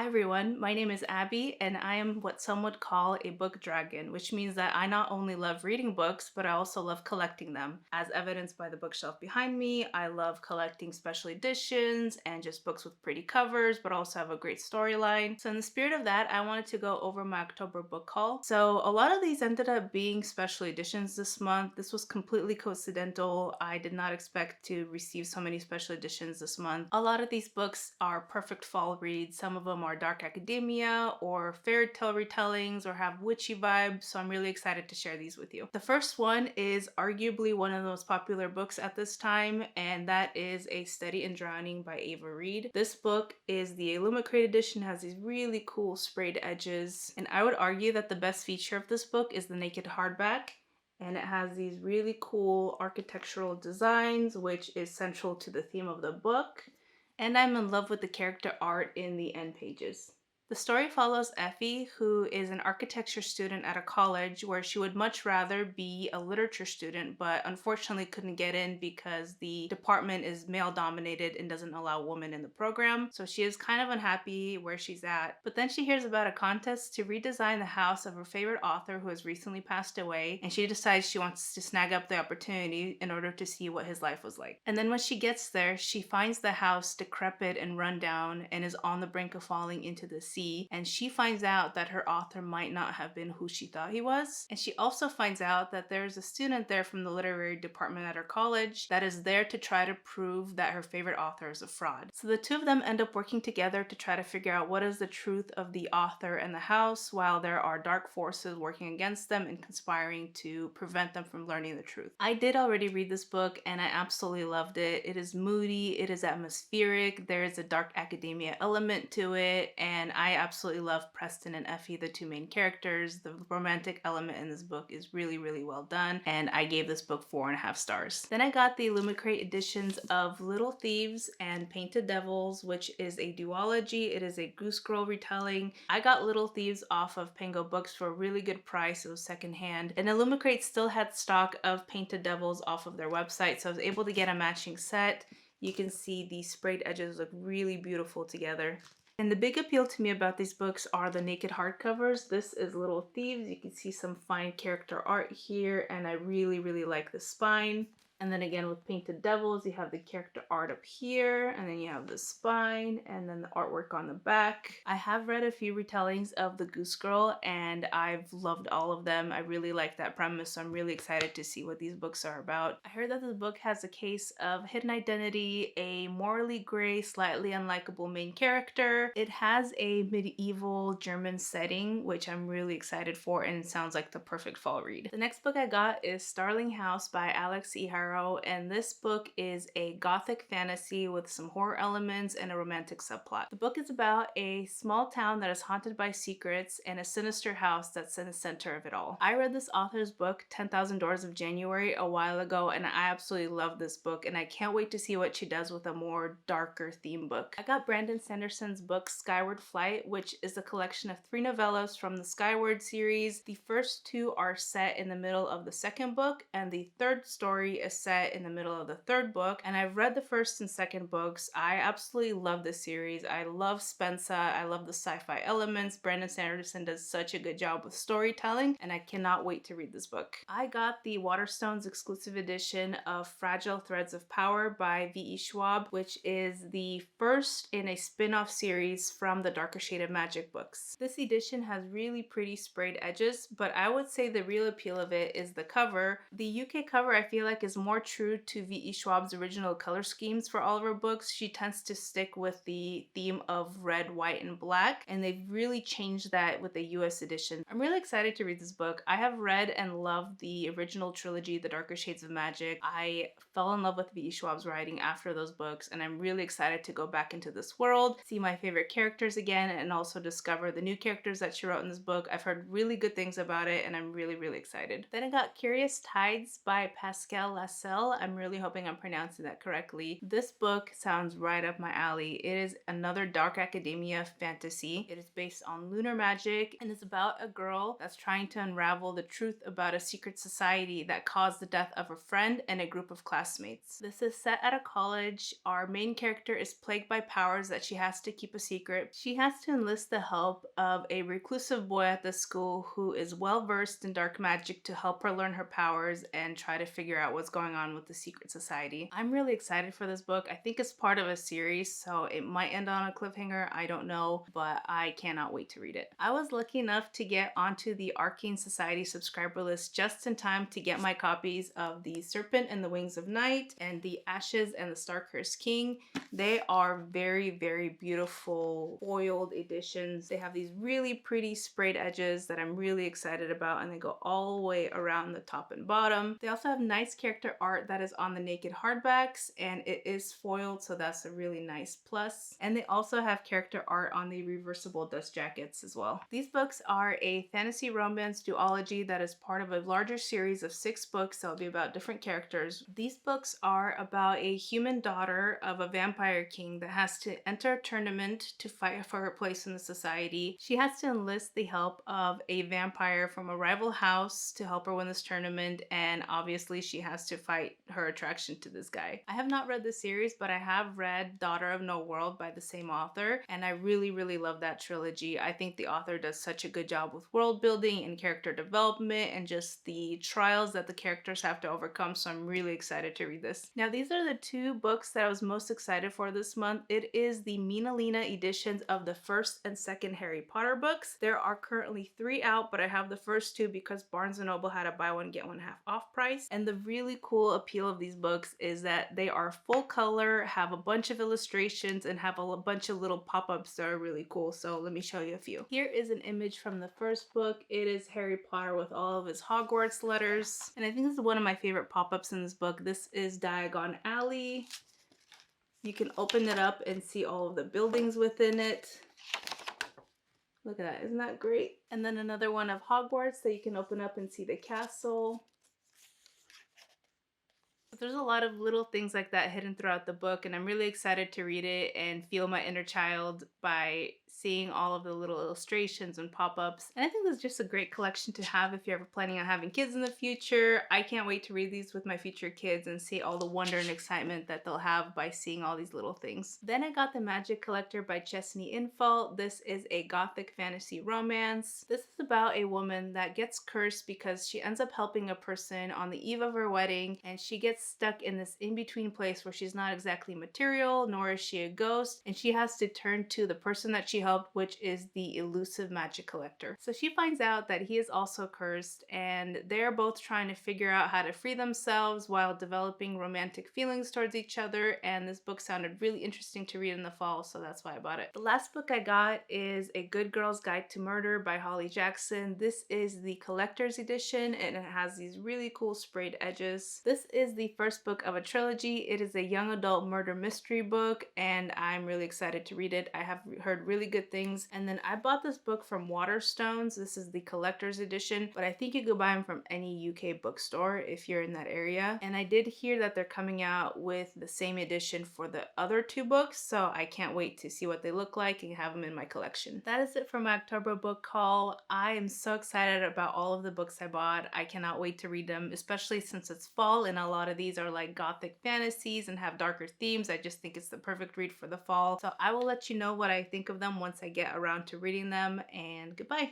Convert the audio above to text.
everyone, my name is Abby, and I am what some would call a book dragon, which means that I not only love reading books, but I also love collecting them. As evidenced by the bookshelf behind me, I love collecting special editions and just books with pretty covers, but also have a great storyline. So in the spirit of that, I wanted to go over my October book haul. So a lot of these ended up being special editions this month. This was completely coincidental. I did not expect to receive so many special editions this month. A lot of these books are perfect fall reads. Some of them are dark academia or fairy tale retellings or have witchy vibes, so I'm really excited to share these with you. The first one is arguably one of the most popular books at this time, and that is A Study in Drowning by Ava Reed. This book is the Illumicrate edition, has these really cool sprayed edges, and I would argue that the best feature of this book is the naked hardback. And it has these really cool architectural designs, which is central to the theme of the book. And I'm in love with the character art in the end pages. The story follows Effie, who is an architecture student at a college where she would much rather be a literature student, but unfortunately couldn't get in because the department is male dominated and doesn't allow women in the program. So she is kind of unhappy where she's at. But then she hears about a contest to redesign the house of her favorite author who has recently passed away, and she decides she wants to snag up the opportunity in order to see what his life was like. And then when she gets there, she finds the house decrepit and run down and is on the brink of falling into the sea. And she finds out that her author might not have been who she thought he was. And she also finds out that there's a student there from the literary department at her college that is there to try to prove that her favorite author is a fraud. So the two of them end up working together to try to figure out what is the truth of the author and the house, while there are dark forces working against them and conspiring to prevent them from learning the truth. I did already read this book and I absolutely loved it. It is moody, it is atmospheric, there is a dark academia element to it, and I absolutely love Preston and Effie, the two main characters. The romantic element in this book is really, really well done, and I gave this book 4.5 stars. Then I got the Illumicrate editions of Little Thieves and Painted Devils, which is a duology. It is a Goose Girl retelling. I got Little Thieves off of Pango Books for a really good price. It was secondhand, and Illumicrate still had stock of Painted Devils off of their website, so I was able to get a matching set. You can see the sprayed edges look really beautiful together. And the big appeal to me about these books are the naked hardcovers. This is Little Thieves. You can see some fine character art here, and I really, really like the spine. And then again with Painted Devils, you have the character art up here, and then you have the spine, and then the artwork on the back. I have read a few retellings of the Goose Girl, and I've loved all of them. I really like that premise, so I'm really excited to see what these books are about. I heard that this book has a case of hidden identity, a morally gray, slightly unlikable main character. It has a medieval German setting, which I'm really excited for, and it sounds like the perfect fall read. The next book I got is Starling House by Alex E. Harrow, and this book is a gothic fantasy with some horror elements and a romantic subplot. The book is about a small town that is haunted by secrets and a sinister house that's in the center of it all. I read this author's book, 10,000 Doors of January, a while ago, and I absolutely love this book, and I can't wait to see what she does with a more darker theme book. I got Brandon Sanderson's book, Skyward Flight, which is a collection of 3 novellas from the Skyward series. The first 2 are set in the middle of the second book, and the third story is set in the middle of the third book. And I've read the first and second books. I absolutely love this series. I love Spensa. I love the sci-fi elements. Brandon Sanderson does such a good job with storytelling, and I cannot wait to read this book. I got the Waterstones exclusive edition of Fragile Threads of Power by V.E. Schwab, which is the first in a spin-off series from the Darker Shade of Magic books. This edition has really pretty sprayed edges, but I would say the real appeal of it is the cover. The UK cover I feel like is more true to V.E. Schwab's original color schemes for all of her books. She tends to stick with the theme of red, white, and black, and they've really changed that with the US edition. I'm really excited to read this book. I have read and loved the original trilogy, The Darker Shades of Magic. I fell in love with V.E. Schwab's writing after those books, and I'm really excited to go back into this world, see my favorite characters again, and also discover the new characters that she wrote in this book. I've heard really good things about it, and I'm really, really excited. Then I got Curious Tides by Pascal Lassalle. Hassel. I'm really hoping I'm pronouncing that correctly. This book sounds right up my alley. It is another dark academia fantasy. It is based on lunar magic and it's about a girl that's trying to unravel the truth about a secret society that caused the death of a friend and a group of classmates. This is set at a college. Our main character is plagued by powers that she has to keep a secret. She has to enlist the help of a reclusive boy at the school who is well versed in dark magic to help her learn her powers and try to figure out what's going on with the secret society. I'm really excited for this book. I think it's part of a series, so it might end on a cliffhanger. I don't know, but I cannot wait to read it. I was lucky enough to get onto the Arcane Society subscriber list just in time to get my copies of The Serpent and the Wings of Night and The Ashes and the Star-Cursed King. They are very, very beautiful foiled editions. They have these really pretty sprayed edges that I'm really excited about, and they go all the way around the top and bottom. They also have nice character art that is on the naked hardbacks, and it is foiled, so that's a really nice plus. And they also have character art on the reversible dust jackets as well. These books are a fantasy romance duology that is part of a larger series of 6 books that will be about different characters. These books are about a human daughter of a vampire king that has to enter a tournament to fight for her place in the society. She has to enlist the help of a vampire from a rival house to help her win this tournament, and obviously she has to fight her attraction to this guy. I have not read the series, but I have read Daughter of No World by the same author, and I really, really love that trilogy. I think the author does such a good job with world building and character development and just the trials that the characters have to overcome, so I'm really excited to read this. Now, these are the 2 books that I was most excited for this month. It is the Mina Lena editions of the first and second Harry Potter books. There are currently 3 out, but I have the first 2 because Barnes & Noble had a buy one get one half off price. And the really cool appeal of these books is that they are full color, have a bunch of illustrations, and have a bunch of little pop-ups that are really cool. So let me show you a few. Here is an image from the first book. It is Harry Potter with all of his Hogwarts letters. And I think this is one of my favorite pop-ups in this book. This is Diagon Alley. You can open it up and see all of the buildings within it. Look at that, isn't that great? And then another one of Hogwarts that you can open up and see the castle. There's a lot of little things like that hidden throughout the book, and I'm really excited to read it and feel my inner child by seeing all of the little illustrations and pop-ups. And I think this is just a great collection to have if you're ever planning on having kids in the future. I can't wait to read these with my future kids and see all the wonder and excitement that they'll have by seeing all these little things. Then I got The Magic Collector by Chesney Infalt. This is a gothic fantasy romance. This is about a woman that gets cursed because she ends up helping a person on the eve of her wedding, and she gets stuck in this in-between place where she's not exactly material, nor is she a ghost, and she has to turn to the person that she helped, which is the elusive magic collector. So she finds out that he is also cursed, and they're both trying to figure out how to free themselves while developing romantic feelings towards each other, and this book sounded really interesting to read in the fall, so that's why I bought it. The last book I got is A Good Girl's Guide to Murder by Holly Jackson. This is the collector's edition, and it has these really cool sprayed edges. This is the first book of a trilogy. It is a young adult murder mystery book, and I'm really excited to read it. I have heard really good things. And then I bought this book from Waterstones. This is the collector's edition, but I think you could buy them from any UK bookstore if you're in that area. And I did hear that they're coming out with the same edition for the other 2 books, so I can't wait to see what they look like and have them in my collection. That is it for my October book haul. I am so excited about all of the books I bought. I cannot wait to read them, especially since it's fall and a lot of these are like gothic fantasies and have darker themes. I just think it's the perfect read for the fall. So I will let you know what I think of them once I get around to reading them, and goodbye.